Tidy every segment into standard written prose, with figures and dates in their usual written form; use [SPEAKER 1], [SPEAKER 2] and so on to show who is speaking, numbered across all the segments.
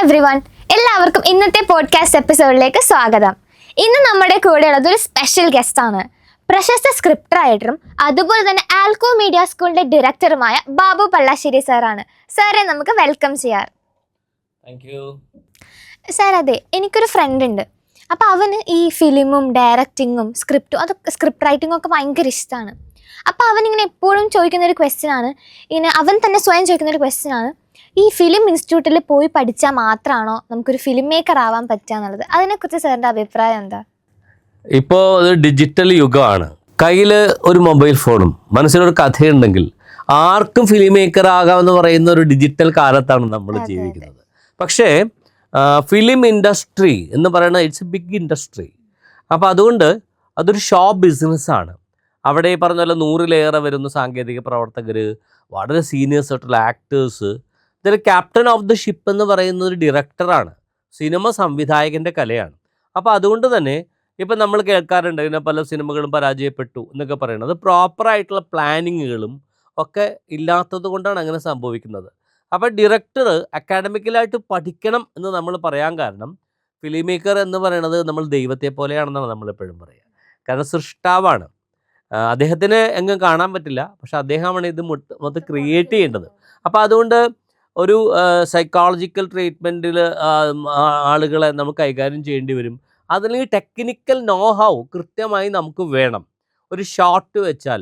[SPEAKER 1] Everyone, എല്ലാവർക്കും ഇന്നത്തെ podcast എപ്പിസോഡിലേക്ക് സ്വാഗതം. ഇന്ന് നമ്മുടെ കൂടെയുള്ളത് ഒരു സ്പെഷ്യൽ ഗസ്റ്റ് ആണ്. പ്രശസ്ത സ്ക്രിപ്റ്റ് റൈറ്ററും അതുപോലെ തന്നെ ആൽക്കോ മീഡിയ സ്കൂളിന്റെ ഡയറക്ടറുമായ ബാബു പള്ളാശ്ശേരി സാറാണ്. സാറെ നമുക്ക് വെൽക്കം ചെയ്യാം. സാർ, അതെ, എനിക്കൊരു ഫ്രണ്ട് ഉണ്ട്. അപ്പോൾ അവന് ഈ ഫിലിമും ഡയറക്റ്റിങ്ങും സ്ക്രിപ്റ്റ് റൈറ്റിങ്ങും ഒക്കെ ഭയങ്കര ഇഷ്ടമാണ്. അപ്പോൾ അവനിങ്ങനെ എപ്പോഴും ചോദിക്കുന്നൊരു ക്വസ്റ്റ്യനാണ്, ഇങ്ങനെ അവൻ തന്നെ സ്വയം ചോദിക്കുന്നൊരു ക്വസ്റ്റ്യനാണ്, ഈ ഫിലിം ഇൻസ്റ്റിറ്റ്യൂട്ടിൽ പോയി പഠിച്ചാൽ മാത്രമാണോ നമുക്കൊരു ഫിലിം മേക്കർ ആവാൻ പറ്റുക എന്നുള്ളത്. അതിനെക്കുറിച്ച് സാറിൻ്റെ അഭിപ്രായം എന്താ?
[SPEAKER 2] ഇപ്പോൾ ഒരു ഡിജിറ്റൽ യുഗമാണ്. കയ്യിൽ ഒരു മൊബൈൽ ഫോണും മനസ്സിലൊരു കഥയുണ്ടെങ്കിൽ ആർക്കും ഫിലിം മേക്കർ ആകാമെന്ന് പറയുന്ന ഒരു ഡിജിറ്റൽ കാലത്താണ് നമ്മൾ ജീവിക്കുന്നത്. പക്ഷേ ഫിലിം ഇൻഡസ്ട്രി എന്ന് പറയുന്നത് ഇറ്റ്സ് എ ബിഗ് ഇൻഡസ്ട്രി. അപ്പോൾ അതുകൊണ്ട് അതൊരു ഷോപ്പ് ബിസിനസ്സാണ്. അവിടെ ഈ പറഞ്ഞ പോലെ 100-ലേറെ വരുന്ന സാങ്കേതിക പ്രവർത്തകർ, വളരെ സീനിയേഴ്സ് ആയിട്ടുള്ള ആക്ടേഴ്സ്, ഇതിൽ ക്യാപ്റ്റൻ ഓഫ് ദ ഷിപ്പ് എന്ന് പറയുന്ന ഒരു ഡയറക്ടറാണ്. സിനിമ സംവിധായകൻ്റെ കലയാണ്. അപ്പോൾ അതുകൊണ്ട് തന്നെ ഇപ്പം നമ്മൾ കേൾക്കാറുണ്ട് ഇങ്ങനെ പല സിനിമകളും പരാജയപ്പെട്ടു എന്നൊക്കെ പറയുന്നത് പ്രോപ്പറായിട്ടുള്ള പ്ലാനിങ്ങുകളും ഒക്കെ ഇല്ലാത്തത് കൊണ്ടാണ് അങ്ങനെ സംഭവിക്കുന്നത്. അപ്പോൾ ഡയറക്ടർ അക്കാഡമിക്കലായിട്ട് പഠിക്കണം എന്ന് നമ്മൾ പറയാൻ കാരണം, ഫിലിം മേക്കർ എന്ന് പറയുന്നത് നമ്മൾ ദൈവത്തെ പോലെയാണെന്നാണ് നമ്മളെപ്പോഴും പറയുക. കാരണം സൃഷ്ടാവാണ്. അദ്ദേഹത്തിന് എങ്ങും കാണാൻ പറ്റില്ല, പക്ഷെ അദ്ദേഹമാണ് ഇത് മൊത്തം ക്രിയേറ്റ് ചെയ്യേണ്ടത്. അപ്പോൾ അതുകൊണ്ട് ഒരു സൈക്കോളജിക്കൽ ട്രീറ്റ്മെൻറ്റിൽ ആളുകളെ നമുക്ക് കൈകാര്യം ചെയ്യേണ്ടി വരും. അതിൽ ടെക്നിക്കൽ നോ ഹൗ കൃത്യമായി നമുക്ക് വേണം. ഒരു ഷോട്ട് വെച്ചാൽ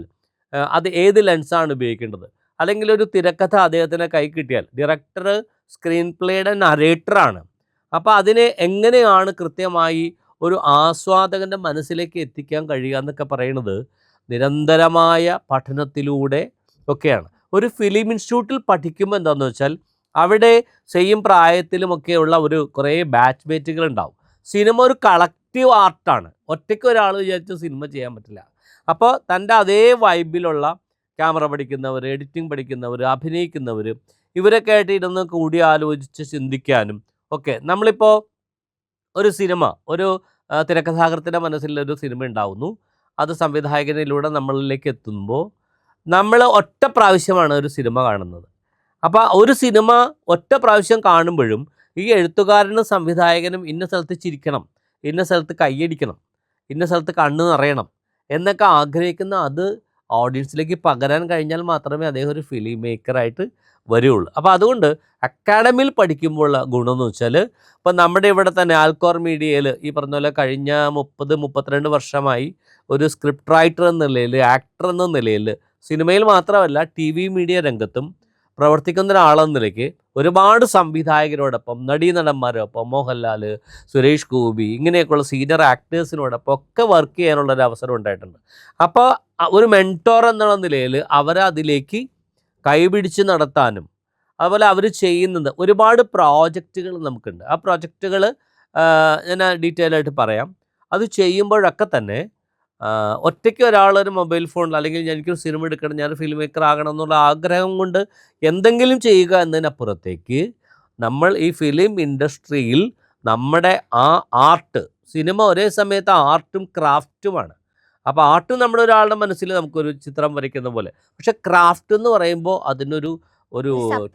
[SPEAKER 2] അത് ഏത് ലെൻസാണ് ഉപയോഗിക്കേണ്ടത്, അല്ലെങ്കിൽ ഒരു തിരക്കഥ അദ്ദേഹത്തിന് കൈ കിട്ടിയാൽ ഡയറക്ടർ സ്ക്രീൻ പ്ലേയുടെ നരേറ്ററാണ്. അപ്പോൾ അതിനെ എങ്ങനെയാണ് കൃത്യമായി ഒരു ആസ്വാദകൻ്റെ മനസ്സിലേക്ക് എത്തിക്കാൻ കഴിയുക എന്നൊക്കെ പറയുന്നത് നിരന്തരമായ പഠനത്തിലൂടെ ഒക്കെയാണ്. ഒരു ഫിലിം ഇൻസ്റ്റിറ്റ്യൂട്ടിൽ പഠിക്കുമ്പോൾ എന്താണെന്ന് വെച്ചാൽ അവിടെ സെയിം പ്രായത്തിലുമൊക്കെയുള്ള ഒരു കുറേ ബാച്ച്മേറ്റുകൾ ഉണ്ടാവും. സിനിമ ഒരു കളക്റ്റീവ് ആർട്ടാണ്. ഒറ്റയ്ക്ക് ഒരാൾ വിചാരിച്ച് സിനിമ ചെയ്യാൻ പറ്റില്ല. അപ്പോൾ തൻ്റെ അതേ വൈബിലുള്ള ക്യാമറ പഠിക്കുന്നവർ, എഡിറ്റിംഗ് പഠിക്കുന്നവർ, അഭിനയിക്കുന്നവർ, ഇവരൊക്കെ ആയിട്ട് ഇരുന്ന് കൂടി ആലോചിച്ച് ചിന്തിക്കാനും ഒക്കെ. നമ്മളിപ്പോൾ ഒരു സിനിമ, ഒരു തിരക്കഥാകൃത്തിൻ്റെ മനസ്സിലൊരു സിനിമ ഉണ്ടാവുന്നു, അത് സംവിധായകനിലൂടെ നമ്മളിലേക്ക് എത്തുമ്പോൾ നമ്മൾ ഒറ്റ പ്രാവശ്യമാണ് ഒരു സിനിമ കാണുന്നത്. അപ്പോൾ ഒരു സിനിമ ഒറ്റ പ്രാവശ്യം കാണുമ്പോഴും ഈ എഴുത്തുകാരനും സംവിധായകനും ഇന്ന സ്ഥലത്ത് ചിരിക്കണം, ഇന്ന സ്ഥലത്ത് കൈയടിക്കണം, ഇന്ന സ്ഥലത്ത് കണ്ണ് നിറയണം എന്നൊക്കെ ആഗ്രഹിക്കുന്ന അത് ഓഡിയൻസിലേക്ക് പകരാൻ കഴിഞ്ഞാൽ മാത്രമേ അദ്ദേഹം ഒരു ഫിലിം മേക്കറായിട്ട് വരികയുള്ളൂ. അപ്പോൾ അതുകൊണ്ട് അക്കാഡമിയിൽ പഠിക്കുമ്പോഴുള്ള ഗുണമെന്ന് വെച്ചാൽ, ഇപ്പോൾ നമ്മുടെ ഇവിടെ തന്നെ ആൽക്കോർ മീഡിയയിൽ ഈ പറഞ്ഞ പോലെ കഴിഞ്ഞ 30-32 വർഷമായി ഒരു സ്ക്രിപ്റ്റ് റൈറ്റർ എന്ന നിലയിൽ, ആക്ടർ എന്ന നിലയിൽ, സിനിമയിൽ മാത്രമല്ല TV മീഡിയ രംഗത്തും പ്രവർത്തിക്കുന്ന ഒരാളെന്ന നിലയ്ക്ക് ഒരുപാട് സംവിധായകരോടൊപ്പം, നടീനടന്മാരോടൊപ്പം, മോഹൻലാൽ, സുരേഷ് ഗോപി, ഇങ്ങനെയൊക്കെയുള്ള സീനിയർ ആക്ടേഴ്സിനോടൊപ്പം ഒക്കെ വർക്ക് ചെയ്യാനുള്ളൊരു അവസരം ഉണ്ടായിട്ടുണ്ട്. അപ്പോൾ ഒരു മെൻറ്റോർ എന്നുള്ള നിലയിൽ അവരെ അതിലേക്ക് കൈപിടിച്ച് നടത്താനും, അതുപോലെ അവർ ചെയ്യുന്നത് ഒരുപാട് പ്രോജക്റ്റുകൾ നമുക്കുണ്ട്. ആ പ്രോജക്റ്റുകൾ ഞാൻ ഡീറ്റെയിൽ ആയിട്ട് പറയാം. അത് ചെയ്യുമ്പോഴൊക്കെ തന്നെ ഒറ്റയ്ക്ക് ഒരാളൊരു മൊബൈൽ ഫോണിൽ, അല്ലെങ്കിൽ എനിക്കൊരു സിനിമ എടുക്കണം, ഞാൻ ഫിലിം മേക്കർ ആകണം എന്നുള്ള ആഗ്രഹം കൊണ്ട് എന്തെങ്കിലും ചെയ്യുക എന്നതിനപ്പുറത്തേക്ക് നമ്മൾ ഈ ഫിലിം ഇൻഡസ്ട്രിയിൽ നമ്മുടെ ആ ആർട്ട്, സിനിമ ഒരേ സമയത്ത് ആർട്ടും ക്രാഫ്റ്റുമാണ്. അപ്പോൾ ആർട്ട് നമ്മുടെ ഒരാളുടെ മനസ്സിൽ നമുക്കൊരു ചിത്രം വരയ്ക്കുന്ന പോലെ, പക്ഷെ ക്രാഫ്റ്റ് എന്ന് പറയുമ്പോൾ അതിനൊരു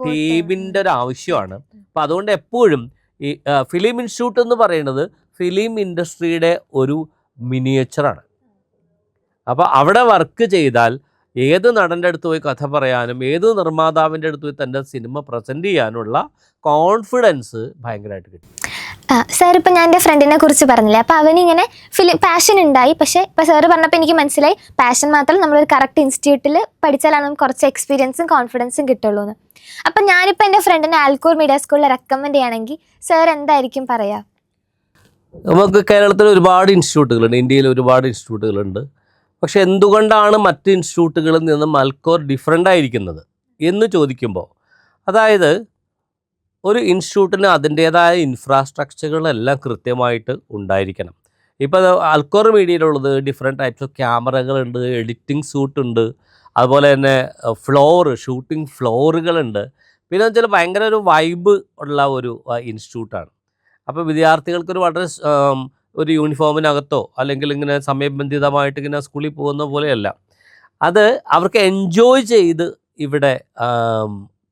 [SPEAKER 2] ടീമിൻ്റെ ഒരു ആവശ്യമാണ്. അപ്പോൾ അതുകൊണ്ട് എപ്പോഴുും ഈ ഫിലിം ഇൻസ്റ്റിറ്റ്യൂട്ട് എന്ന് പറയുന്നത് ഫിലിം ഇൻഡസ്ട്രിയുടെ ഒരു മിനിയേച്ചറാണ്. അപ്പോൾ അവിടെ വർക്ക് ചെയ്താൽ ഏത് നടൻ്റെ അടുത്ത് പോയി കഥ പറയാനും, ഏത് നിർമ്മാതാവിൻ്റെ അടുത്ത് പോയി തൻ്റെ സിനിമ പ്രസൻറ്റ് ചെയ്യാനുള്ള കോൺഫിഡൻസ് ഭയങ്കരമായിട്ട് കിട്ടും.
[SPEAKER 1] സാർ, ഇപ്പം ഞാൻ എൻ്റെ ഫ്രണ്ടിനെ കുറിച്ച് പറഞ്ഞില്ലേ, അപ്പോൾ അവനിങ്ങനെ പാഷൻ ഉണ്ടായി. പക്ഷേ ഇപ്പോൾ സാറ് പറഞ്ഞപ്പോൾ എനിക്ക് മനസ്സിലായി, പാഷൻ മാത്രമല്ല, നമ്മളൊരു കറക്റ്റ് ഇൻസ്റ്റിറ്റ്യൂട്ടിൽ പഠിച്ചാലാണ് നമുക്ക് കുറച്ച് എക്സ്പീരിയൻസും കോൺഫിഡൻസും കിട്ടുള്ളൂ എന്ന്. അപ്പം ഞാനിപ്പോൾ എൻ്റെ ഫ്രണ്ടിനെ ആൽക്കോർ മീഡിയ സ്കൂളിൽ റെക്കമെൻഡ് ചെയ്യുകയാണെങ്കിൽ സാർ എന്തായിരിക്കും പറയുക?
[SPEAKER 2] നമുക്ക് കേരളത്തിൽ ഒരുപാട് ഇൻസ്റ്റിറ്റ്യൂട്ടുകളുണ്ട്, ഇന്ത്യയിൽ ഒരുപാട് ഇൻസ്റ്റിറ്റ്യൂട്ടുകളുണ്ട്. പക്ഷെ എന്തുകൊണ്ടാണ് മറ്റ് ഇൻസ്റ്റിറ്റ്യൂട്ടുകളിൽ നിന്നും ആൽക്കോർ ഡിഫറൻ്റ് ആയിരിക്കുന്നത് എന്ന് ചോദിക്കുമ്പോൾ, അതായത് ഒരു ഇൻസ്റ്റിറ്റ്യൂട്ടിന് അതിൻ്റേതായ ഇൻഫ്രാസ്ട്രക്ചറുകളെല്ലാം കൃത്യമായിട്ട് ഉണ്ടായിരിക്കണം. ഇപ്പോൾ ആൽക്കോർ മീഡിയയിലുള്ളത് ഡിഫറെൻറ്റ് ടൈപ്സ് ഓഫ് ക്യാമറകളുണ്ട്, എഡിറ്റിംഗ് സൂട്ടുണ്ട്, അതുപോലെ തന്നെ ഷൂട്ടിംഗ് ഫ്ലോറുകളുണ്ട്. പിന്നെ വെച്ചാൽ ഭയങ്കര ഒരു വൈബ് ഉള്ള ഒരു ഇൻസ്റ്റിറ്റ്യൂട്ടാണ്. അപ്പോൾ വിദ്യാർത്ഥികൾക്കൊരു വളരെ ഒരു യൂണിഫോമിനകത്തോ അല്ലെങ്കിൽ ഇങ്ങനെ സമയബന്ധിതമായിട്ട് ഇങ്ങനെ സ്കൂളിൽ പോകുന്ന പോലെയല്ല, അത് അവർക്ക് എൻജോയ് ചെയ്ത് ഇവിടെ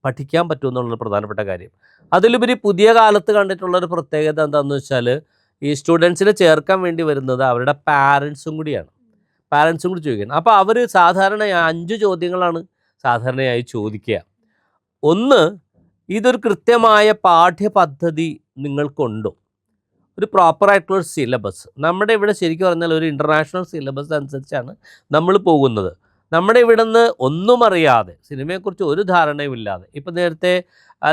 [SPEAKER 2] പഠിക്കാൻ പറ്റുമെന്നുള്ളൊരു പ്രധാനപ്പെട്ട കാര്യം. അതിലുപരി പുതിയ കാലത്ത് കണ്ടിട്ടുള്ളൊരു പ്രത്യേകത എന്താണെന്ന് വെച്ചാൽ ഈ സ്റ്റുഡൻസിനെ ചേർക്കാൻ വേണ്ടി വരുന്നത് അവരുടെ പാരൻസും കൂടിയാണ്. പാരൻസും കൂടി ചോദിക്കണം. അപ്പോൾ അവർ സാധാരണ 5 ചോദ്യങ്ങളാണ് സാധാരണയായി ചോദിക്കുക. ഒന്ന്, ഇതൊരു കൃത്യമായ പാഠ്യപദ്ധതി നിങ്ങൾക്കുണ്ടോ? ഒരു പ്രോപ്പറായിട്ടുള്ളൊരു സിലബസ്. നമ്മുടെ ഇവിടെ ശരിക്കും പറഞ്ഞാൽ ഒരു ഇൻ്റർനാഷണൽ സിലബസ് അനുസരിച്ചാണ് നമ്മൾ പോകുന്നത്. നമ്മുടെ ഇവിടെ നിന്ന് ഒന്നും അറിയാതെ, സിനിമയെക്കുറിച്ച് ഒരു ധാരണയും ഇല്ലാതെ, ഇപ്പം നേരത്തെ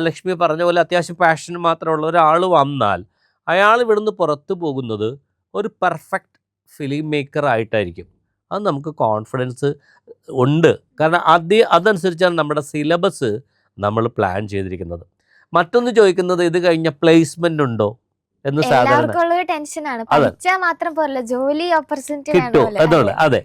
[SPEAKER 2] ലക്ഷ്മി പറഞ്ഞ പോലെ അത്യാവശ്യം പാഷൻ മാത്രമുള്ള ഒരാൾ വന്നാൽ അയാൾ ഇവിടുന്ന് പുറത്തു പോകുന്നത് ഒരു പെർഫെക്റ്റ് ഫിലിം മേക്കർ ആയിട്ടായിരിക്കും. അത് നമുക്ക് കോൺഫിഡൻസ് ഉണ്ട്. കാരണം അതനുസരിച്ചാണ് നമ്മുടെ സിലബസ് നമ്മൾ പ്ലാൻ ചെയ്തിരിക്കുന്നത്. മറ്റൊന്ന് ചോദിക്കുന്നത്, ഇത് കഴിഞ്ഞ പ്ലേസ്മെൻ്റ് ഉണ്ടോ എന്ന് സാധാരണ കിട്ടും അതുകൊണ്ട്. അതെ,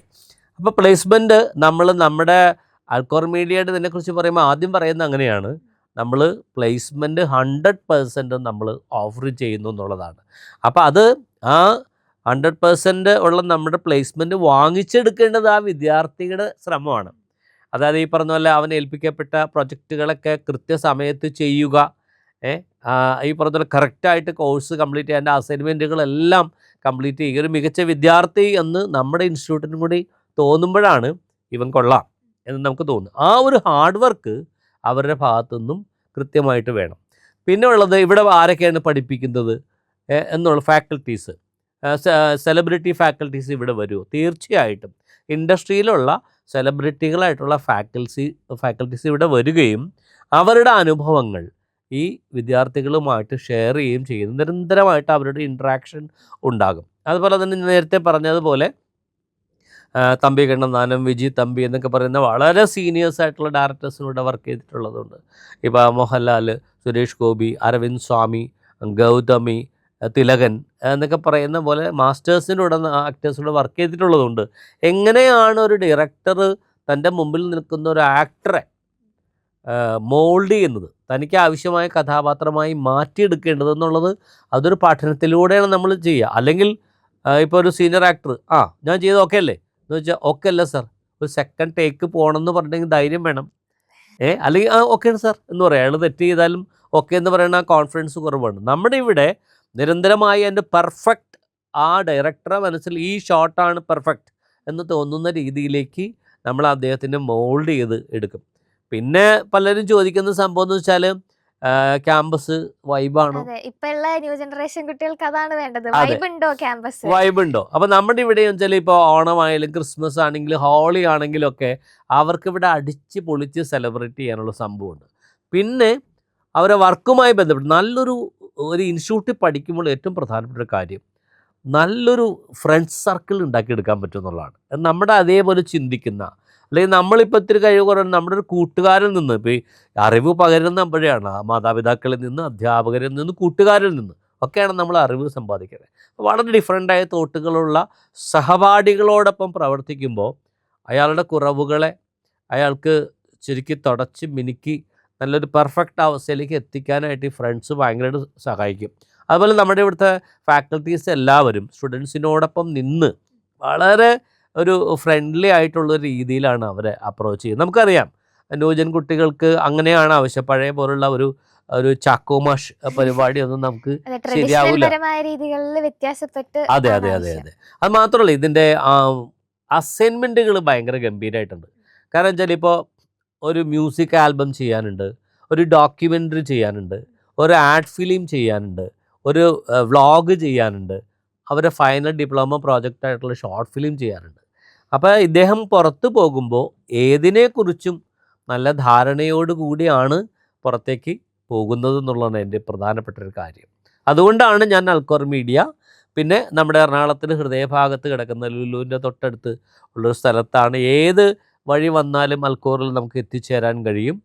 [SPEAKER 2] അപ്പോൾ പ്ലേസ്മെൻറ്റ് നമ്മൾ നമ്മുടെ ആൽക്കോർ മീഡിയയുടെ ഇതിനെക്കുറിച്ച് പറയുമ്പോൾ ആദ്യം പറയുന്നത് അങ്ങനെയാണ്, നമ്മൾ പ്ലേസ്മെൻറ്റ് 100% നമ്മൾ ഓഫർ ചെയ്യുന്നു എന്നുള്ളതാണ്. അപ്പോൾ അത് ആ 100% ഉള്ള നമ്മുടെ പ്ലേസ്മെൻറ്റ് വാങ്ങിച്ചെടുക്കേണ്ടത് ആ വിദ്യാർത്ഥിയുടെ ശ്രമമാണ്. അതായത് ഈ പറഞ്ഞ പോലെ അവൻ ഏൽപ്പിക്കപ്പെട്ട പ്രൊജക്റ്റുകളൊക്കെ കൃത്യസമയത്ത് ചെയ്യുക, ഈ പറഞ്ഞ പോലെ കറക്റ്റായിട്ട് കോഴ്സ് കംപ്ലീറ്റ് ചെയ്യാൻ അസൈൻമെൻറ്റുകളെല്ലാം കംപ്ലീറ്റ് ചെയ്യുക. ഒരു മികച്ച വിദ്യാർത്ഥി എന്ന് നമ്മുടെ ഇൻസ്റ്റിറ്റ്യൂട്ടിനും കൂടി തോന്നുമ്പോഴാണ് ഇവൻ കൊള്ളാം എന്ന് നമുക്ക് തോന്നുന്നു. ആ ഒരു ഹാർഡ് വർക്ക് അവരുടെ ഭാഗത്തുനിന്നും കൃത്യമായിട്ട് വേണം. പിന്നെ ഉള്ളത്, ഇവിടെ ആരൊക്കെയാണ് പഠിപ്പിക്കുന്നത് എന്നുള്ള ഫാക്കൽറ്റീസ്, സെലിബ്രിറ്റി ഫാക്കൽറ്റീസ് ഇവിടെ വരുമോ? തീർച്ചയായിട്ടും ഇൻഡസ്ട്രിയിലുള്ള സെലിബ്രിറ്റികളായിട്ടുള്ള ഫാക്കൽറ്റീസ് ഇവിടെ വരികയും അവരുടെ അനുഭവങ്ങൾ ഈ വിദ്യാർത്ഥികളുമായിട്ട് ഷെയർ ചെയ്യുകയും ചെയ്യുന്നു. നിരന്തരമായിട്ട് അവരുടെ ഇൻട്രാക്ഷൻ ഉണ്ടാകും. അതുപോലെ തന്നെ നേരത്തെ പറഞ്ഞതുപോലെ തമ്പി കണ്ണന്താനം, വിജി തമ്പി എന്നൊക്കെ പറയുന്ന വളരെ സീനിയേഴ്സ് ആയിട്ടുള്ള ഡയറക്ടേഴ്സിലൂടെ വർക്ക് ചെയ്തിട്ടുള്ളതുണ്ട്. ഇപ്പോൾ മോഹൻലാൽ, സുരേഷ് ഗോപി, അരവിന്ദ് സ്വാമി, ഗൗതമി, തിലകൻ എന്നൊക്കെ പറയുന്ന പോലെ മാസ്റ്റേഴ്സിനൂടെ ആക്ടേഴ്സിലൂടെ വർക്ക് ചെയ്തിട്ടുള്ളതുണ്ട്. എങ്ങനെയാണ് ഒരു ഡയറക്ടർ തൻ്റെ മുമ്പിൽ നിൽക്കുന്ന ഒരു ആക്ടറെ മോൾഡ് ചെയ്യുന്നത്, തനിക്ക് ആവശ്യമായ കഥാപാത്രമായി മാറ്റിയെടുക്കേണ്ടതെന്നുള്ളത് അതൊരു പഠനത്തിലൂടെയാണ് നമ്മൾ ചെയ്യുക. അല്ലെങ്കിൽ ഇപ്പോൾ ഒരു സീനിയർ ആക്ടർ ഞാൻ ചെയ്ത് ഓക്കെ അല്ലേ എന്ന് വെച്ചാൽ ഓക്കെ അല്ല സാർ, ഒരു സെക്കൻഡ് ടേക്ക് പോകണമെന്ന് പറഞ്ഞെങ്കിൽ ധൈര്യം വേണം. അല്ലെങ്കിൽ ഓക്കെ സാർ എന്ന് പറയാം. അയാൾ തെറ്റ് ചെയ്താലും ഓക്കെ എന്ന് പറയുന്ന ആ കോൺഫിഡൻസ് കുറവാണ്. നമ്മുടെ ഇവിടെ നിരന്തരമായി എൻ്റെ പെർഫെക്റ്റ് ആ ഡയറക്ടറെ മനസ്സിൽ ഈ ഷോട്ടാണ് പെർഫെക്റ്റ് എന്ന് തോന്നുന്ന രീതിയിലേക്ക് നമ്മൾ അദ്ദേഹത്തിൻ്റെ മോൾഡ് ചെയ്ത് എടുക്കും. പിന്നെ പലരും ചോദിക്കുന്ന സംഭവം എന്ന് വെച്ചാൽ ക്യാമ്പസ് വൈബാണോ?
[SPEAKER 1] ഇപ്പോഴുള്ള ന്യൂ ജനറേഷൻ കുട്ടികൾക്ക് അതാണ് വേണ്ടത്. വൈബ് ഉണ്ടോ? അപ്പോൾ നമ്മുടെ ഇവിടെ വെച്ചാൽ ഇപ്പോൾ ഓണമായാലും ക്രിസ്മസ് ആണെങ്കിലും ഹോളി ആണെങ്കിലും ഒക്കെ അവർക്ക് ഇവിടെ അടിച്ച് പൊളിച്ച് സെലിബ്രേറ്റ് ചെയ്യാനുള്ള സംഭവമുണ്ട്. പിന്നെ അവരെ വർക്കുമായി ബന്ധപ്പെട്ട് നല്ലൊരു ഇൻസ്റ്റിറ്റ്യൂട്ടിൽ പഠിക്കുമ്പോൾ ഏറ്റവും പ്രധാനപ്പെട്ട ഒരു കാര്യം നല്ലൊരു ഫ്രണ്ട്സ് സർക്കിൾ ഉണ്ടാക്കിയെടുക്കാൻ പറ്റും എന്നുള്ളതാണ്. നമ്മുടെ അതേപോലെ ചിന്തിക്കുന്ന, അല്ലെങ്കിൽ നമ്മളിപ്പോൾ ഇത്തിരി കഴിവ് കുറവ് നമ്മുടെ ഒരു കൂട്ടുകാരിൽ നിന്ന്, ഇപ്പോൾ ഈ അറിവ് പകരുന്നപ്പോഴാണ് മാതാപിതാക്കളിൽ നിന്ന്, അധ്യാപകരിൽ നിന്ന്, കൂട്ടുകാരിൽ നിന്ന് ഒക്കെയാണ് നമ്മൾ അറിവ് സമ്പാദിക്കുന്നത്. വളരെ ഡിഫറൻ്റായ തോട്ടുകളുള്ള സഹപാഠികളോടൊപ്പം പ്രവർത്തിക്കുമ്പോൾ അയാളുടെ കുറവുകളെ അയാൾക്ക് ശരിക്കും തുടച്ച് മിനുക്കി നല്ലൊരു പെർഫെക്റ്റ് അവസ്ഥയിലേക്ക് എത്തിക്കാനായിട്ട് ഈ ഫ്രണ്ട്സ് ഭയങ്കരമായിട്ട് സഹായിക്കും. അതുപോലെ നമ്മുടെ ഇവിടുത്തെ ഫാക്കൽറ്റീസ് എല്ലാവരും സ്റ്റുഡൻസിനോടൊപ്പം നിന്ന് വളരെ ഒരു ഫ്രണ്ട്ലി ആയിട്ടുള്ള രീതിയിലാണ് അവരെ അപ്രോച്ച് ചെയ്യുന്നത്. നമുക്കറിയാം ന്യൂജൻ കുട്ടികൾക്ക് അങ്ങനെയാണ് ആവശ്യം. പഴയ പോലുള്ള ഒരു ചാക്കോമാഷ് പരിപാടിയൊന്നും നമുക്ക് ശരിയാവില്ല. അതെ അതെ അതെ അതെ. അത് മാത്രമല്ല, ഇതിൻ്റെ അസൈൻമെൻറ്റുകൾ ഭയങ്കര ഗംഭീരമായിട്ടുണ്ട്. കാരണം വെച്ചാൽ ഇപ്പോൾ ഒരു മ്യൂസിക് ആൽബം ചെയ്യാനുണ്ട്, ഒരു ഡോക്യുമെൻ്ററി ചെയ്യാനുണ്ട്, ഒരു ആഡ് ഫിലിം ചെയ്യാനുണ്ട്, ഒരു വ്ളോഗ് ചെയ്യാനുണ്ട്, അവരെ ഫൈനൽ ഡിപ്ലോമ പ്രോജക്റ്റായിട്ടുള്ള ഷോർട്ട് ഫിലിം ചെയ്യാനുണ്ട്. അപ്പോൾ ഇദ്ദേഹം പുറത്ത് പോകുമ്പോൾ ഏതിനെക്കുറിച്ചും നല്ല ധാരണയോട് കൂടിയാണ് പുറത്തേക്ക് പോകുന്നത് എന്നുള്ളതാണ് എൻ്റെ പ്രധാനപ്പെട്ട ഒരു കാര്യം. അതുകൊണ്ടാണ് ഞാൻ ആൽക്കോർ മീഡിയ, പിന്നെ നമ്മുടെ എറണാകുളത്തിന് ഹൃദയഭാഗത്ത് കിടക്കുന്ന ലുലുവിൻ്റെ തൊട്ടടുത്ത് ഉള്ളൊരു സ്ഥലത്താണ്. ഏത് വഴി വന്നാലും ആൽക്കോറിൽ നമുക്ക് എത്തിച്ചേരാൻ കഴിയും.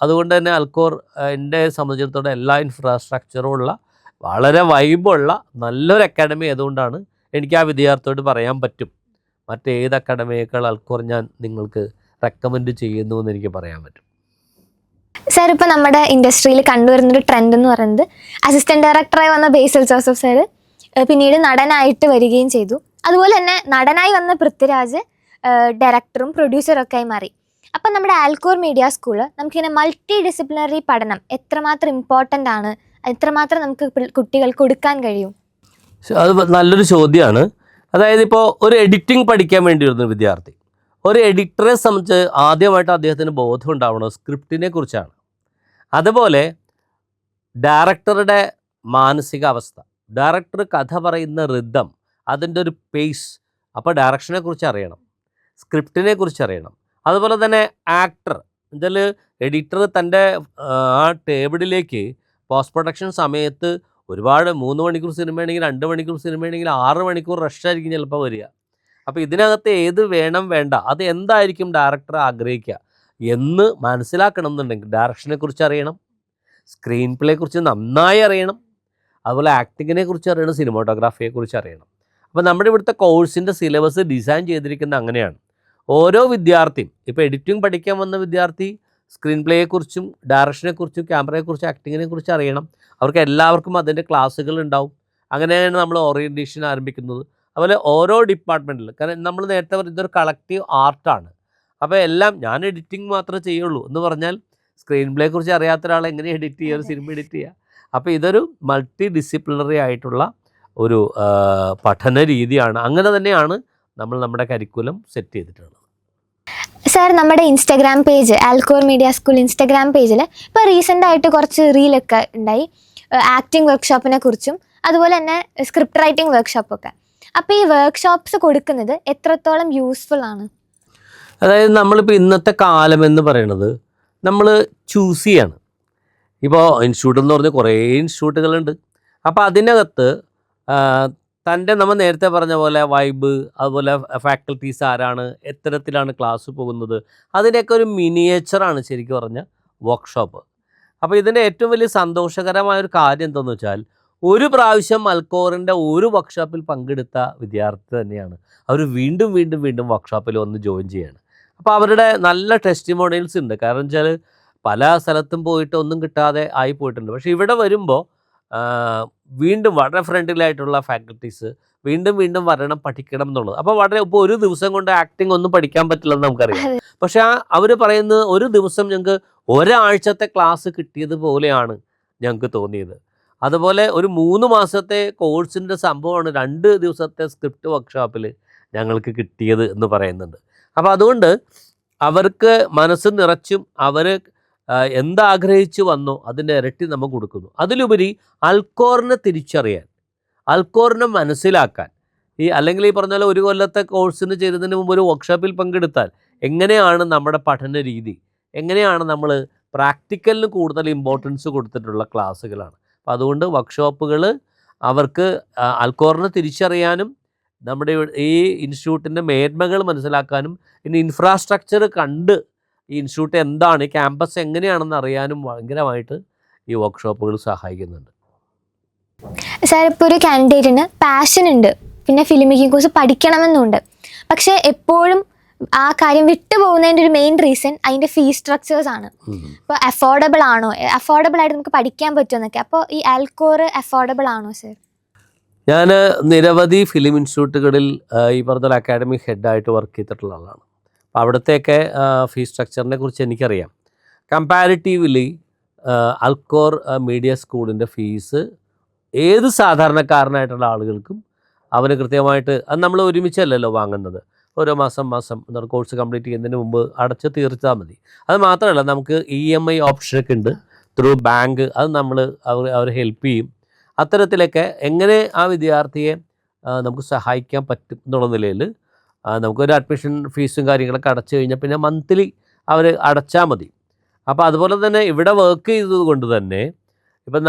[SPEAKER 1] അതുകൊണ്ട് തന്നെ ആൽക്കോർ എന്നെ സംബന്ധിച്ചിടത്തോളം എല്ലാ ഇൻഫ്രാസ്ട്രക്ചറും ഉള്ള വളരെ വൈബുള്ള നല്ലൊരു അക്കാഡമി ആയതുകൊണ്ടാണ് എനിക്ക് ആ വിദ്യാർത്ഥിയോട് പറയാൻ പറ്റും, മറ്റേത് അക്കാഡമിയേക്കാൾ ആൽക്കോർ ഞാൻ നിങ്ങൾക്ക് റെക്കമെൻഡ് ചെയ്യുന്നു എന്ന് എനിക്ക് പറയാൻ പറ്റും. സാർ, ഇപ്പോൾ നമ്മുടെ ഇൻഡസ്ട്രിയിൽ കണ്ടുവരുന്നൊരു ട്രെൻഡ് എന്ന് പറയുന്നത് അസിസ്റ്റന്റ് ഡയറക്ടറായി വന്ന ബേസിൽ ജോസഫ് സാർ പിന്നീട് നടനായിട്ട് വരികയും ചെയ്തു. അതുപോലെ തന്നെ നടനായി വന്ന പൃഥ്വിരാജ് ഡയറക്ടറും പ്രൊഡ്യൂസറും ഒക്കെ ആയി മാറി. അപ്പം നമ്മുടെ ആൽക്കോർ മീഡിയ സ്കൂള് നമുക്കിങ്ങനെ മൾട്ടി ഡിസിപ്ലിനറി പഠനം എത്രമാത്രം ഇമ്പോർട്ടൻ്റ് ആണ്, എത്രമാത്രം നമുക്ക് കുട്ടികൾക്ക് കൊടുക്കാൻ കഴിയും?
[SPEAKER 2] അത് നല്ലൊരു ചോദ്യമാണ്. അതായത് ഇപ്പോൾ ഒരു എഡിറ്റിംഗ് പഠിക്കാൻ വേണ്ടി വരുന്ന വിദ്യാർത്ഥി, ഒരു എഡിറ്ററെ സംബന്ധിച്ച് ആദ്യമായിട്ട് അദ്ദേഹത്തിന് ബോധം ഉണ്ടാവുന്നത് സ്ക്രിപ്റ്റിനെ കുറിച്ചാണ്. അതുപോലെ ഡയറക്ടറുടെ മാനസികാവസ്ഥ, ഡയറക്ടർ കഥ പറയുന്ന റിതം, അതിൻ്റെ ഒരു പേസ്, അപ്പോൾ ഡയറക്ഷനെ കുറിച്ച് അറിയണം, സ്ക്രിപ്റ്റിനെ കുറിച്ച് അറിയണം. അതുപോലെ തന്നെ ആക്ടർ ഇതിൽ എഡിറ്റർ തൻ്റെ ആ ടേബിളിലേക്ക് പോസ്റ്റ് പ്രൊഡക്ഷൻ സമയത്ത് ഒരുപാട് 3 മണിക്കൂർ സിനിമയാണെങ്കിൽ 2 മണിക്കൂർ സിനിമയാണെങ്കിൽ 6 മണിക്കൂർ റഷായിരിക്കും ചിലപ്പോൾ വരിക. അപ്പോൾ ഇതിനകത്ത് ഏത് വേണം വേണ്ട അത് എന്തായിരിക്കും ഡയറക്ടർ ആഗ്രഹിക്കുക എന്ന് മനസ്സിലാക്കണം എന്നുണ്ടെങ്കിൽ ഡയറക്ഷനെക്കുറിച്ച് അറിയണം, സ്ക്രീൻ പ്ലേയെക്കുറിച്ച് നന്നായി അറിയണം, അതുപോലെ ആക്ടിങ്ങിനെ കുറിച്ച് അറിയണം, സിനിമാറ്റോഗ്രാഫിയെക്കുറിച്ച് അറിയണം. അപ്പോൾ നമ്മുടെ ഇവിടുത്തെ കോഴ്സിൻ്റെ സിലബസ് ഡിസൈൻ ചെയ്തിരിക്കുന്നത് അങ്ങനെയാണ്. ഓരോ വിദ്യാർത്ഥിയും ഇപ്പോൾ എഡിറ്റിംഗ് പഠിക്കാൻ വന്ന വിദ്യാർത്ഥി സ്ക്രീൻ പ്ലേയെക്കുറിച്ചും ഡയറക്ഷനെക്കുറിച്ചും ക്യാമറയെക്കുറിച്ചും ആക്ടിങ്ങിനെക്കുറിച്ച് അറിയണം. അവർക്ക് എല്ലാവർക്കും അതിൻ്റെ ക്ലാസ്സുകൾ ഉണ്ടാവും. അങ്ങനെയാണ് നമ്മൾ ഓറിയൻറ്റേഷൻ ആരംഭിക്കുന്നത്. അതുപോലെ ഓരോ ഡിപ്പാർട്ട്മെൻറ്റിൽ, കാരണം നമ്മൾ നേരത്തെ പറഞ്ഞ ഇതൊരു കളക്റ്റീവ് ആർട്ടാണ്. അപ്പോൾ എല്ലാം ഞാൻ എഡിറ്റിംഗ് മാത്രമേ ചെയ്യുള്ളൂ എന്ന് പറഞ്ഞാൽ സ്ക്രീൻ പ്ലേയെക്കുറിച്ച് അറിയാത്ത ഒരാൾ എങ്ങനെ എഡിറ്റ് ചെയ്യുക, ഒരു സിനിമ എഡിറ്റ് ചെയ്യുക? അപ്പോൾ ഇതൊരു മൾട്ടി ഡിസിപ്ലിനറി ആയിട്ടുള്ള ഒരു പഠന രീതിയാണ്. അങ്ങനെ തന്നെയാണ് നമ്മൾ നമ്മുടെ കരിക്കുലം സെറ്റ് ചെയ്തിട്ടുള്ളത്.
[SPEAKER 1] സാർ, നമ്മുടെ Instagram page Alcor media school Instagram പേജിൽ ഇപ്പോൾ റീസെൻ്റ് ആയിട്ട് കുറച്ച് റീലൊക്കെ ഉണ്ടായി, ആക്ടിങ് വർക്ക്ഷോപ്പിനെ കുറിച്ചും അതുപോലെ തന്നെ സ്ക്രിപ്റ്റ് റൈറ്റിംഗ് വർക്ക്ഷോപ്പൊക്കെ. അപ്പോൾ ഈ വർക്ക്ഷോപ്സ് കൊടുക്കുന്നത് എത്രത്തോളം യൂസ്ഫുൾ ആണ്?
[SPEAKER 2] അതായത് നമ്മളിപ്പോൾ ഇന്നത്തെ കാലം എന്ന് പറയുന്നത് നമ്മൾ ചൂസ് ചെയ്യാണ്. ഇപ്പോൾ ഇൻസ്റ്റിറ്റ്യൂട്ട് എന്ന് പറഞ്ഞാൽ കുറേ ഇൻസ്റ്റിറ്റ്യൂട്ടുകളുണ്ട്. അപ്പോൾ അതിനകത്ത് തൻ്റെ നമ്മൾ നേരത്തെ പറഞ്ഞ പോലെ വൈബ്, അതുപോലെ ഫാക്കൽറ്റീസ് ആരാണ്, എത്തരത്തിലാണ് ക്ലാസ് പോകുന്നത്, അതിൻ്റെയൊക്കെ ഒരു മിനിയേച്ചറാണ് ശരിക്കും പറഞ്ഞാൽ വർക്ക്ഷോപ്പ്. അപ്പോൾ ഇതിൻ്റെ ഏറ്റവും വലിയ സന്തോഷകരമായൊരു കാര്യം എന്താണെന്ന് വെച്ചാൽ ഒരു പ്രാവശ്യം അൽക്കോറിൻ്റെ ഒരു വർക്ക്ഷോപ്പിൽ പങ്കെടുത്ത വിദ്യാർത്ഥി തന്നെയാണ് അവർ വീണ്ടും വീണ്ടും വീണ്ടും വർക്ക്ഷോപ്പിൽ വന്ന് ജോയിൻ ചെയ്യാണ്. അപ്പോൾ അവരുടെ നല്ല ടെസ്റ്റിമോണിയൽസ് ഉണ്ട്. കാരണം വെച്ചാൽ പല സ്ഥലത്തും പോയിട്ട് ഒന്നും കിട്ടാതെ ആയി പോയിട്ടുണ്ട്. പക്ഷേ ഇവിടെ വരുമ്പോൾ വീണ്ടും വളരെ ഫ്രണ്ട്ലിയായിട്ടുള്ള ഫാക്കൽറ്റീസ് വീണ്ടും വീണ്ടും വരണം, പഠിക്കണം എന്നുള്ളത്. അപ്പോൾ വളരെ ഇപ്പോൾ ഒരു ദിവസം കൊണ്ട് ആക്ടിങ് ഒന്നും പഠിക്കാൻ പറ്റില്ലെന്ന് നമുക്കറിയാം. പക്ഷേ അവർ പറയുന്നത് ഒരു ദിവസം ഞങ്ങൾക്ക് ഒരാഴ്ചത്തെ ക്ലാസ് കിട്ടിയതുപോലെയാണ് ഞങ്ങൾക്ക് തോന്നിയത്. അതുപോലെ ഒരു 3 മാസത്തെ കോഴ്സിൻ്റെ സംഭവമാണ് 2 ദിവസത്തെ സ്ക്രിപ്റ്റ് വർക്ക്ഷോപ്പിൽ ഞങ്ങൾക്ക് കിട്ടിയത് എന്ന് പറയുന്നുണ്ട്. അപ്പോൾ അതുകൊണ്ട് അവർക്ക് മനസ്സ് നിറച്ചും അവർ എന്താഗ്രഹിച്ചു വന്നോ അതിൻ്റെ ഇരട്ടി നമുക്ക് കൊടുക്കുന്നു. അതിലുപരി അൽക്കോറിനെ തിരിച്ചറിയാൻ, അൽക്കോറിനെ മനസ്സിലാക്കാൻ, അല്ലെങ്കിൽ ഈ പറഞ്ഞ പോലെ ഒരു കൊല്ലത്തെ കോഴ്സിന് ചെയ്തതിന് മുമ്പ് ഒരു വർക്ക്ഷോപ്പിൽ പങ്കെടുത്താൽ എങ്ങനെയാണ് നമ്മുടെ പഠന രീതി, എങ്ങനെയാണ് നമ്മൾ പ്രാക്ടിക്കലിന് കൂടുതൽ ഇമ്പോർട്ടൻസ് കൊടുത്തിട്ടുള്ള ക്ലാസ്സുകളാണ്. അപ്പോൾ അതുകൊണ്ട് വർക്ക്ഷോപ്പുകൾ അവർക്ക് അൽക്കോറിനെ തിരിച്ചറിയാനും നമ്മുടെ ഈ ഇൻസ്റ്റിറ്റ്യൂട്ടിൻ്റെ മേന്മകൾ മനസ്സിലാക്കാനും പിന്നെ ഇൻഫ്രാസ്ട്രക്ചർ കണ്ട് ഈ ഇൻസ്റ്റിറ്റ്യൂട്ട് എന്താണ്, ഈ ക്യാമ്പസ് എങ്ങനെയാണെന്ന് അറിയാനും ഭയങ്കരമായിട്ട് ഈ വർക്ക്ഷോപ്പുകൾ സഹായിക്കുന്നുണ്ട്.
[SPEAKER 1] സാർ, ഇപ്പോൾ ഒരു കാൻഡിഡേറ്റിന് പാഷൻ ഉണ്ട്, പിന്നെ ഫിലിം മേക്കിംഗ് കോഴ്സ് പഠിക്കണമെന്നുണ്ട്, പക്ഷേ എപ്പോഴും ആ കാര്യം വിട്ടുപോകുന്നതിൻ്റെ ഒരു മെയിൻ റീസൺ അതിൻ്റെ ഫീസ് സ്ട്രക്ചേഴ്സ് ആണ്. ഇപ്പോൾ അഫോർഡബിൾ ആണോ, അഫോർഡബിൾ ആയിട്ട് നമുക്ക് പഠിക്കാൻ പറ്റുമെന്നൊക്കെ. അപ്പോൾ ഈ ആൽക്കോർ അഫോർഡബിൾ ആണോ സാർ?
[SPEAKER 2] ഞാൻ നിരവധി ഫിലിം ഇൻസ്റ്റിറ്റ്യൂട്ടുകളിൽ ഈ പറഞ്ഞ അക്കാഡമിക് ഹെഡായിട്ട് വർക്ക് ചെയ്തിട്ടുള്ള ആളാണ്. അപ്പോൾ അവിടുത്തെയൊക്കെ ഫീസ് സ്ട്രക്ചറിനെ കുറിച്ച് എനിക്കറിയാം. കമ്പാരിറ്റീവ്ലി അൽക്കോർ മീഡിയ സ്കൂളിൻ്റെ ഫീസ് ഏത് സാധാരണക്കാരനായിട്ടുള്ള ആളുകൾക്കും അവന് കൃത്യമായിട്ട്, അത് നമ്മൾ ഒരുമിച്ചല്ലല്ലോ വാങ്ങുന്നത്, ഓരോ മാസം കോഴ്സ് കംപ്ലീറ്റ് ചെയ്യുന്നതിന് മുമ്പ് അടച്ച് തീർത്താൽ മതി. അത് മാത്രമല്ല നമുക്ക് EMI ഓപ്ഷനൊക്കെ ഉണ്ട് ത്രൂ ബാങ്ക്, അത് നമ്മൾ അവർ ഹെൽപ്പ് ചെയ്യും. അത്തരത്തിലൊക്കെ എങ്ങനെ ആ വിദ്യാർത്ഥിയെ നമുക്ക് സഹായിക്കാൻ പറ്റും എന്നുള്ള നിലയിൽ നമുക്കൊരു അഡ്മിഷൻ ഫീസും കാര്യങ്ങളൊക്കെ അടച്ചു കഴിഞ്ഞാൽ പിന്നെ മന്ത്ലി അവർ അടച്ചാൽ മതി. അപ്പോൾ അതുപോലെ തന്നെ ഇവിടെ വർക്ക് ചെയ്തത് കൊണ്ട് തന്നെ ഇപ്പം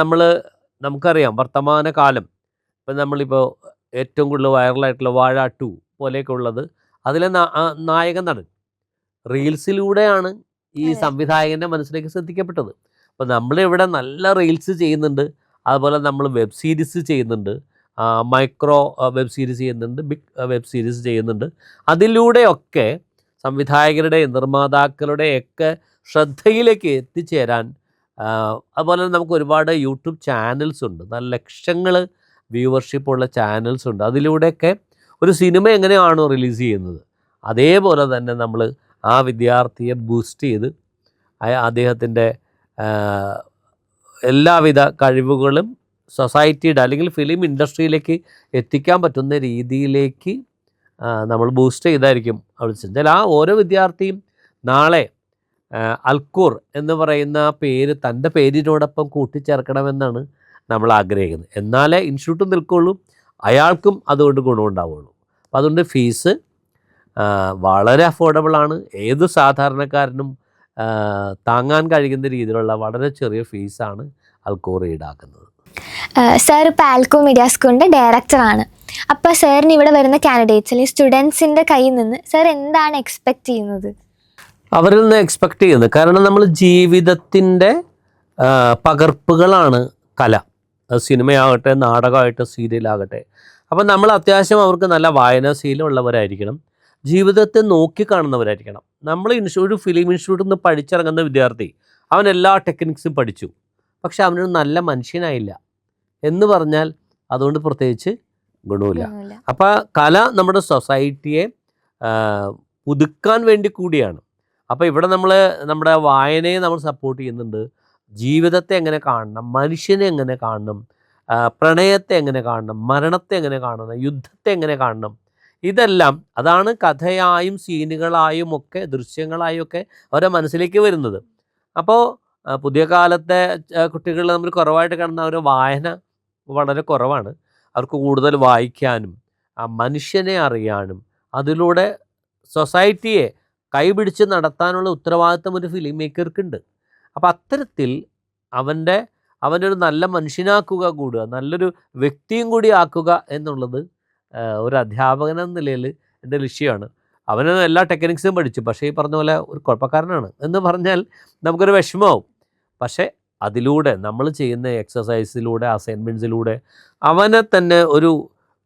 [SPEAKER 2] നമുക്കറിയാം വർത്തമാന കാലം, ഇപ്പം നമ്മളിപ്പോൾ ഏറ്റവും കൂടുതൽ വൈറലായിട്ടുള്ള വാഴ 2 പോലെയൊക്കെ ഉള്ളത്, അതിലെ നായകൻ നടൻ റീൽസിലൂടെയാണ് ഈ സംവിധായകൻ്റെ മനസ്സിലേക്ക് ശ്രദ്ധിക്കപ്പെട്ടത്. അപ്പോൾ നമ്മളിവിടെ നല്ല റീൽസ് ചെയ്യുന്നുണ്ട്, അതുപോലെ നമ്മൾ വെബ് സീരീസ് ചെയ്യുന്നുണ്ട്, മൈക്രോ വെബ് സീരീസ് ചെയ്യുന്നുണ്ട്, ബിഗ് വെബ് സീരീസ് ചെയ്യുന്നുണ്ട്. അതിലൂടെയൊക്കെ സംവിധായകരുടെ, നിർമ്മാതാക്കളുടെയൊക്കെ ശ്രദ്ധയിലേക്ക് എത്തിച്ചേരാൻ, അതുപോലെ നമുക്ക് ഒരുപാട് യൂട്യൂബ് ചാനൽസ് ഉണ്ട്, നല്ല ലക്ഷങ്ങൾ വ്യൂവർഷിപ്പുള്ള ചാനൽസ് ഉണ്ട്. അതിലൂടെയൊക്കെ ഒരു സിനിമ എങ്ങനെയാണോ റിലീസ് ചെയ്യുന്നത് അതേപോലെ തന്നെ നമ്മൾ ആ വിദ്യാർത്ഥിയെ ബൂസ്റ്റ് ചെയ്ത് അദ്ദേഹത്തിൻ്റെ എല്ലാവിധ കഴിവുകളും സൊസൈറ്റിയുടെ അല്ലെങ്കിൽ ഫിലിം ഇൻഡസ്ട്രിയിലേക്ക് എത്തിക്കാൻ പറ്റുന്ന രീതിയിലേക്ക് നമ്മൾ ബൂസ്റ്റ് ചെയ്തായിരിക്കും അവിടെ ചെന്നാൽ ആ ഓരോ വിദ്യാർത്ഥിയും നാളെ അൽക്കൂർ എന്ന് പറയുന്ന പേര് തൻ്റെ പേരിനോടൊപ്പം കൂട്ടിച്ചേർക്കണമെന്നാണ് നമ്മൾ ആഗ്രഹിക്കുന്നത്. എന്നാലേ ഇൻസ്റ്റിറ്റ്യൂട്ട് നിൽക്കുള്ളൂ, അയാൾക്കും അതുകൊണ്ട് ഗുണമുണ്ടാവുള്ളൂ. അപ്പം അതുകൊണ്ട് ഫീസ് വളരെ അഫോർഡബിളാണ്. ഏത് സാധാരണക്കാരനും താങ്ങാൻ കഴിയുന്ന രീതിയിലുള്ള വളരെ ചെറിയ ഫീസാണ് അൽക്കൂർ ഈടാക്കുന്നത്.
[SPEAKER 1] സാർ ഇപ്പോൾ ആൽക്കോ മീഡിയ സ്കൂളിൻ്റെ ഡയറക്ടറാണ്. അപ്പോൾ സാറിന് ഇവിടെ വരുന്ന കാൻഡിഡേറ്റ്സ് അല്ലെങ്കിൽ സ്റ്റുഡൻസിൻ്റെ കയ്യിൽ നിന്ന് സാർ എന്താണ് എക്സ്പെക്റ്റ് ചെയ്യുന്നത്?
[SPEAKER 2] അവരിൽ നിന്ന് എക്സ്പെക്റ്റ് ചെയ്യുന്നത്, കാരണം നമ്മൾ ജീവിതത്തിൻ്റെ പകർപ്പുകളാണ് കല. സിനിമയാകട്ടെ, നാടകമാകട്ടെ, സീരിയലാകട്ടെ. അപ്പം നമ്മൾ അത്യാവശ്യം അവർക്ക് നല്ല വായനാശീലമുള്ളവരായിരിക്കണം, ജീവിതത്തെ നോക്കിക്കാണുന്നവരായിരിക്കണം. നമ്മൾ ഒരു ഫിലിം ഇൻസ്റ്റിറ്റ്യൂട്ടിൽ നിന്ന് പഠിച്ചിറങ്ങുന്ന വിദ്യാർത്ഥി അവൻ എല്ലാ ടെക്നിക്സും പഠിച്ചു, പക്ഷെ അവനൊരു നല്ല മനുഷ്യനായില്ല എന്ന് പറഞ്ഞാൽ അതുകൊണ്ട് പ്രത്യേകിച്ച് ഗുണമില്ല. അപ്പോൾ കല നമ്മുടെ സൊസൈറ്റിയെ പുതുക്കാൻ വേണ്ടി കൂടിയാണ്. അപ്പോൾ ഇവിടെ നമ്മൾ നമ്മുടെ വായനയെ നമ്മൾ സപ്പോർട്ട് ചെയ്യുന്നുണ്ട്. ജീവിതത്തെ എങ്ങനെ കാണണം, മനുഷ്യനെ എങ്ങനെ കാണണം, പ്രണയത്തെ എങ്ങനെ കാണണം, മരണത്തെ എങ്ങനെ കാണണം, യുദ്ധത്തെ എങ്ങനെ കാണണം, ഇതെല്ലാം അതാണ് കഥയായും സീനുകളായും ഒക്കെ ദൃശ്യങ്ങളായും ഒക്കെ അവരുടെ മനസ്സിലേക്ക് വരുന്നത്. അപ്പോൾ പുതിയ കാലത്തെ കുട്ടികൾ നമ്മൾ കുറവായിട്ട് കാണുന്ന ഒരു വായന വളരെ കുറവാണ്. അവർക്ക് കൂടുതൽ വായിക്കാനും ആ മനുഷ്യനെ അറിയാനും അതിലൂടെ സൊസൈറ്റിയെ കൈപിടിച്ച് നടത്താനുള്ള ഉത്തരവാദിത്വം ഒരു ഫിലിം മേക്കർക്കുണ്ട്. അപ്പോൾ അത്തരത്തിൽ അവൻ്റെ ഒരു നല്ല മനുഷ്യനാക്കുക കൂടുക, നല്ലൊരു വ്യക്തിയും കൂടി ആക്കുക എന്നുള്ളത് ഒരു അധ്യാപകൻ എന്ന നിലയിൽ എൻ്റെ ലക്ഷ്യമാണ്. അവന് എല്ലാ ടെക്നിക്സും പഠിച്ചു, പക്ഷേ ഈ പറഞ്ഞ പോലെ ഒരു കുഴപ്പക്കാരനാണ് എന്ന് പറഞ്ഞാൽ നമുക്കൊരു വിഷമമാവും. പക്ഷേ അതിലൂടെ നമ്മൾ ചെയ്യുന്ന എക്സസൈസിലൂടെ, അസൈൻമെൻറ്റ്സിലൂടെ അവനെ തന്നെ ഒരു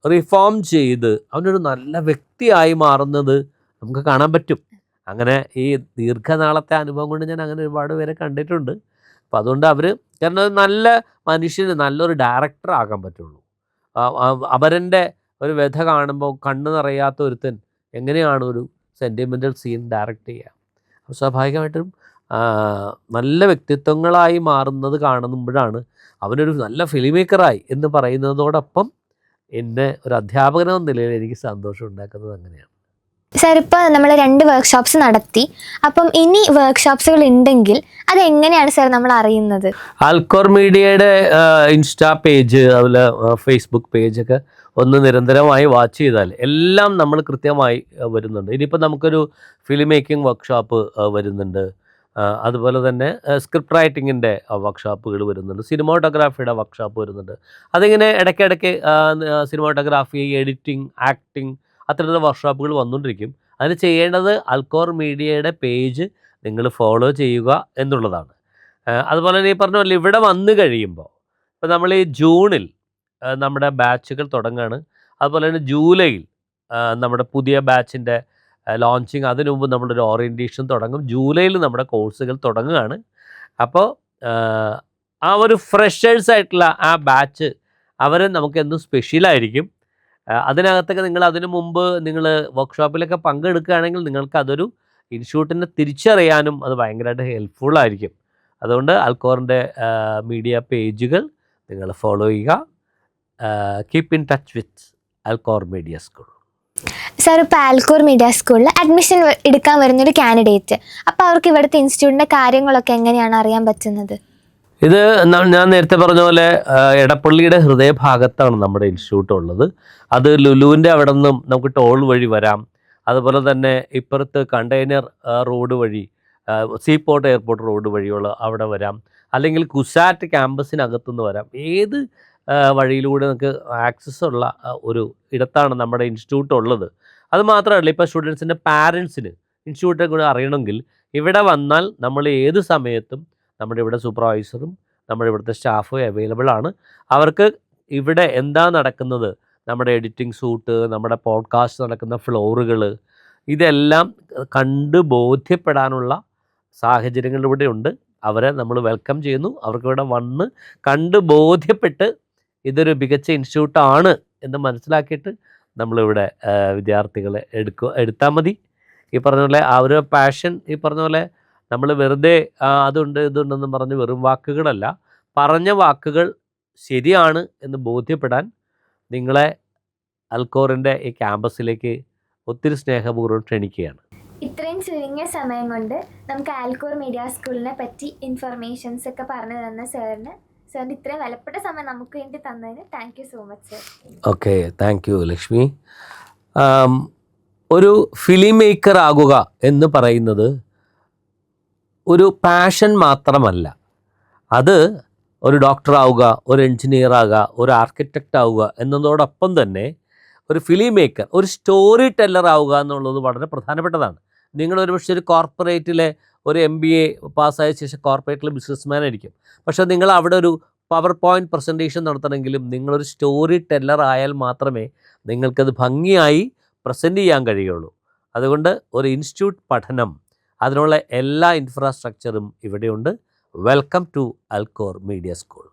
[SPEAKER 2] റിഫോം ചെയ്ത് അവനൊരു നല്ല വ്യക്തിയായി മാറുന്നത് നമുക്ക് കാണാൻ പറ്റും. അങ്ങനെ ഈ ദീർഘനാളത്തെ അനുഭവം കൊണ്ട് ഞാൻ അങ്ങനെ ഒരുപാട് പേരെ കണ്ടിട്ടുണ്ട്. അപ്പോൾ അതുകൊണ്ട് അവർ കാരണം നല്ല മനുഷ്യന് നല്ലൊരു ഡയറക്ടർ ആകാൻ പറ്റുള്ളൂ. അവരൻ്റെ ഒരു വ്യഥ കാണുമ്പോൾ കണ്ണ് നിറയാത്ത ഒരുത്തൻ എങ്ങനെയാണ് ഒരു സെൻറ്റിമെൻ്റൽ സീൻ ഡയറക്റ്റ് ചെയ്യുക? അപ്പോൾ സ്വാഭാവികമായിട്ടും നല്ല വ്യക്തിത്വങ്ങളായി മാറുന്നത് കാണുമ്പോഴാണ് അവനൊരു നല്ല ഫിലിം മേക്കറായി എന്ന് പറയുന്നതോടൊപ്പം എന്നെ ഒരു അധ്യാപകനെന്ന നിലയിൽ എനിക്ക് സന്തോഷം ഉണ്ടാക്കുന്നത് അങ്ങനെയാണ്.
[SPEAKER 1] സാർ, ഇപ്പോൾ നമ്മൾ 2 വർക്ക്ഷോപ്സ് നടത്തി, അപ്പം ഇനി വർക്ക്ഷോപ്സുകൾ ഉണ്ടെങ്കിൽ അതെങ്ങനെയാണ് സാർ നമ്മൾ അറിയുന്നത്?
[SPEAKER 2] ആൽക്കോർ മീഡിയയുടെ ഇൻസ്റ്റാ പേജ്, അതുപോലെ ഫേസ്ബുക്ക് പേജൊക്കെ ഒന്ന് നിരന്തരമായി വാച്ച് ചെയ്താൽ എല്ലാം നമ്മൾ കൃത്യമായി വരുന്നുണ്ട്. ഇനിയിപ്പോൾ നമുക്കൊരു ഫിലിം മേക്കിംഗ് വർക്ക്ഷോപ്പ് വരുന്നുണ്ട്, അതുപോലെ തന്നെ സ്ക്രിപ്റ്റ് റൈറ്റിങ്ങിൻ്റെ വർക്ക്ഷോപ്പുകൾ വരുന്നുണ്ട്, സിനിമാറ്റോഗ്രാഫിയുടെ വർക്ക്ഷോപ്പ് വരുന്നുണ്ട്. അതിങ്ങനെ ഇടയ്ക്കിടയ്ക്ക് സിനിമാറ്റോഗ്രാഫി, എഡിറ്റിംഗ്, ആക്ടിങ് അത്തരത്തിലുള്ള വർക്ക്ഷോപ്പുകൾ വന്നുകൊണ്ടിരിക്കും. അതിന് ചെയ്യേണ്ടത് ആൽക്കോർ മീഡിയയുടെ പേജ് നിങ്ങൾ ഫോളോ ചെയ്യുക എന്നുള്ളതാണ്. അതുപോലെ തന്നെ ഈ പറഞ്ഞ പോലെ ഇവിടെ വന്നു കഴിയുമ്പോൾ ഇപ്പോൾ നമ്മൾ ഈ ജൂണിൽ നമ്മുടെ ബാച്ചുകൾ തുടങ്ങുകയാണ്. അതുപോലെ തന്നെ ജൂലൈയിൽ നമ്മുടെ പുതിയ ബാച്ചിൻ്റെ ലോഞ്ചിങ്, അതിനു മുമ്പ് നമ്മളൊരു ഓറിയൻറ്റേഷൻ തുടങ്ങും. ജൂലൈയിൽ നമ്മുടെ കോഴ്സുകൾ തുടങ്ങുകയാണ്. അപ്പോൾ ആ ഒരു ഫ്രഷേഴ്സ് ആയിട്ടുള്ള ആ ബാച്ച് അവർ നമുക്ക് എന്നും സ്പെഷ്യലായിരിക്കും. അതിനകത്തൊക്കെ നിങ്ങൾ അതിനു മുമ്പ് നിങ്ങൾ വർക്ക്ഷോപ്പിലൊക്കെ പങ്കെടുക്കുകയാണെങ്കിൽ നിങ്ങൾക്ക് അതൊരു ഇൻസ്റ്റിറ്റ്യൂട്ടിനെ തിരിച്ചറിയാനും അത് ഭയങ്കരമായിട്ട് ഹെൽപ്ഫുള്ളായിരിക്കും. അതുകൊണ്ട് ആൽക്കോറിൻ്റെ മീഡിയ പേജുകൾ നിങ്ങൾ ഫോളോ ചെയ്യുക. Keep in touch with Alcor media school.
[SPEAKER 1] Sir, ഇപ്പോൾ ആൽക്കോർ മീഡിയ സ്കൂളിൽ അഡ്മിഷൻ എടുക്കാൻ വരുന്നൊരു കാൻഡിഡേറ്റ്, അപ്പോൾ അവർക്ക് ഇവിടുത്തെ ഇൻസ്റ്റിറ്റ്യൂട്ടിൻ്റെ കാര്യങ്ങളൊക്കെ എങ്ങനെയാണ് അറിയാൻ പറ്റുന്നത്?
[SPEAKER 2] ഇത് ഞാൻ നേരത്തെ പറഞ്ഞ പോലെ എടപ്പള്ളിയുടെ ഹൃദയഭാഗത്താണ് നമ്മുടെ ഇൻസ്റ്റിറ്റ്യൂട്ട് ഉള്ളത്. അത് ലുലുവിൻ്റെ അവിടെ നിന്നും നമുക്ക് ടോൾ വഴി വരാം. അതുപോലെ തന്നെ ഇപ്പുറത്ത് കണ്ടെയ്നർ റോഡ് വഴി, സീപോർട്ട് എയർപോർട്ട് റോഡ് വഴിയുള്ള അവിടെ വരാം. അല്ലെങ്കിൽ കുസാറ്റ് ക്യാമ്പസിനകത്തുനിന്ന് വരാം. ഏത് വഴിയിലൂടെ നമുക്ക് ആക്സസ് ഉള്ള ഒരു ഇടത്താണ് നമ്മുടെ ഇൻസ്റ്റിറ്റ്യൂട്ട് ഉള്ളത്. അത് മാത്രമല്ല, ഇപ്പോൾ സ്റ്റുഡൻസിൻ്റെ പാരൻസിന് ഇൻസ്റ്റിറ്റ്യൂട്ടിനെ കൂടെ അറിയണമെങ്കിൽ ഇവിടെ വന്നാൽ നമ്മൾ ഏത് സമയത്തും നമ്മുടെ ഇവിടെ സൂപ്പർവൈസറും നമ്മുടെ ഇവിടുത്തെ സ്റ്റാഫും അവൈലബിൾ ആണ്. അവർക്ക് ഇവിടെ എന്താ നടക്കുന്നത്, നമ്മുടെ എഡിറ്റിംഗ് സൂട്ട്, നമ്മുടെ പോഡ്കാസ്റ്റ് നടക്കുന്ന ഫ്ലോറുകൾ, ഇതെല്ലാം കണ്ട് ബോധ്യപ്പെടാനുള്ള സാഹചര്യങ്ങൾ ഇവിടെ ഉണ്ട്. അവരെ നമ്മൾ വെൽക്കം ചെയ്യുന്നു. അവർക്കിവിടെ വന്ന് കണ്ട് ബോധ്യപ്പെട്ട് ഇതൊരു മികച്ച ഇൻസ്റ്റിറ്റ്യൂട്ടാണ് എന്ന് മനസ്സിലാക്കിയിട്ട് നമ്മളിവിടെ വിദ്യാർത്ഥികളെ എടുത്താൽ മതി. ഈ പറഞ്ഞ പോലെ ആ ഒരു പാഷൻ ഈ പറഞ്ഞ പോലെ നമ്മൾ വെറുതെ അതുണ്ട് ഇതുണ്ടെന്നും പറഞ്ഞ് വെറും വാക്കുകളല്ല, പറഞ്ഞ വാക്കുകൾ ശരിയാണ് എന്ന് ബോധ്യപ്പെടാൻ നിങ്ങളെ അൽക്കോറിൻ്റെ ഈ ക്യാമ്പസിലേക്ക് ഒത്തിരി സ്നേഹപൂർവ്വം ക്ഷണിക്കുകയാണ്.
[SPEAKER 1] ഇത്രയും ചുരുങ്ങിയ സമയം കൊണ്ട് നമുക്ക് ആൽക്കോർ മീഡിയ സ്കൂളിനെ പറ്റി ഇൻഫർമേഷൻസ് ഒക്കെ പറഞ്ഞു തന്ന സാറിന് ഇത്രയും വിലപ്പെട്ട സമയം നമുക്ക് വേണ്ടി തന്നതിന് thank you so much sir.
[SPEAKER 2] Okay, thank you Lakshmi. ഒരു ഫിലിം മേക്കർ ആകുക എന്ന് പറയുന്നത് ഒരു പാഷൻ മാത്രമല്ല, അത് ഒരു ഡോക്ടർ ആവുക, ഒരു എൻജിനീയർ ആവുക, ഒരു ആർക്കിടെക്റ്റ് ആവുക എന്നതോടൊപ്പം തന്നെ ഒരു ഫിലിം മേക്കർ, ഒരു സ്റ്റോറി ടെല്ലർ ആവുക എന്നുള്ളത് വളരെ പ്രധാനപ്പെട്ടതാണ്. നിങ്ങളൊരു പക്ഷേ ഒരു കോർപ്പറേറ്റിലെ ഒരു MBA പാസ്സായ ശേഷം കോർപ്പറേറ്റിലെ ബിസിനസ്മാൻ ആയിരിക്കും. പക്ഷേ നിങ്ങൾ അവിടെ ഒരു പവർ പോയിൻറ്റ് പ്രസൻറ്റേഷൻ നടത്തണമെങ്കിലും നിങ്ങളൊരു സ്റ്റോറി ടെല്ലർ ആയാൽ മാത്രമേ നിങ്ങൾക്കത് ഭംഗിയായി പ്രസൻറ്റ് ചെയ്യാൻ കഴിയുള്ളൂ. അതുകൊണ്ട് ഒരു ഇൻസ്റ്റിറ്റ്യൂട്ട് പഠനം, അതിനുള്ള എല്ലാ ഇൻഫ്രാസ്ട്രക്ചറും ഇവിടെയുണ്ട്. Welcome to Al Khor media school.